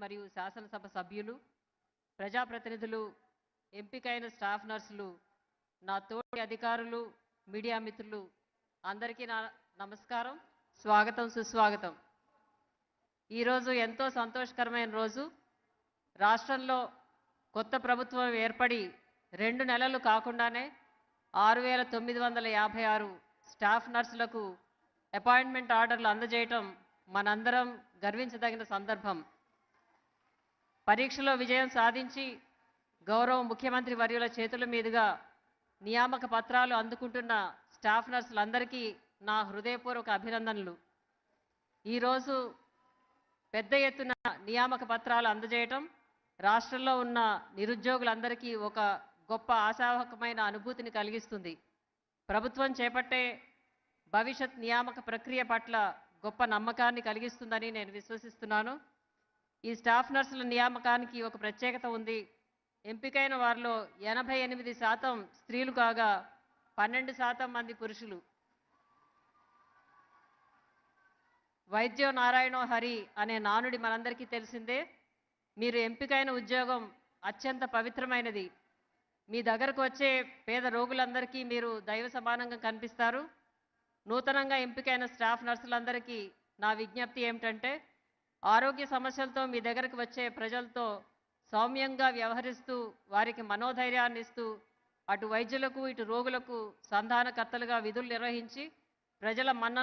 మరియు శాసనసభ సభ్యులు, ప్రజాప్రతినిధులు, ఎంపికైన స్టాఫ్ నర్సులు, నా తోటి అధికారులు, మీడియా మిత్రులు అందరికీ నా నమస్కారం, స్వాగతం, సుస్వాగతం. ఈరోజు ఎంతో సంతోషకరమైన రోజు. రాష్ట్రంలో కొత్త ప్రభుత్వం ఏర్పడి 2 నెలలు కాకుండానే 6956 స్టాఫ్ నర్సులకు అపాయింట్మెంట్ ఆర్డర్లు అందజేయటం మనందరం గర్వించదగిన సందర్భం. పరీక్షలో విజయం సాధించి గౌరవ ముఖ్యమంత్రి వర్యుల చేతుల మీదుగా నియామక పత్రాలు అందుకుంటున్న స్టాఫ్ నర్సులందరికీ నా హృదయపూర్వక అభినందనలు. ఈరోజు పెద్ద ఎత్తున నియామక పత్రాలు అందజేయటం రాష్ట్రంలో ఉన్న నిరుద్యోగులందరికీ ఒక గొప్ప ఆశావహకమైన అనుభూతిని కలిగిస్తుంది. ప్రభుత్వం చేపట్టే భవిష్యత్ నియామక ప్రక్రియ పట్ల గొప్ప నమ్మకాన్ని కలిగిస్తుందని నేను విశ్వసిస్తున్నాను. ఈ స్టాఫ్ నర్సుల నియామకానికి ఒక ప్రత్యేకత ఉంది. ఎంపికైన వారిలో 88% స్త్రీలు కాగా 12% మంది పురుషులు. వైద్యో నారాయణో హరి అనే నానుడి మనందరికీ తెలిసిందే. మీరు ఎంపికైన ఉద్యోగం అత్యంత పవిత్రమైనది. మీ దగ్గరకు వచ్చే పేద రోగులందరికీ మీరు దైవ సమానంగా కనిపిస్తారు. నూతనంగా ఎంపికైన స్టాఫ్ నర్సులందరికీ నా విజ్ఞప్తి ఏమిటంటే, ఆరోగ్య సమస్యలతో మీ దగ్గరకు వచ్చే ప్రజలతో సౌమ్యంగా వ్యవహరిస్తూ వారికి మనోధైర్యాన్ని ఇస్తూ అటు వైద్యులకు ఇటు రోగులకు సంధానకర్తలుగా విధులు నిర్వహించి ప్రజల మన్ననలు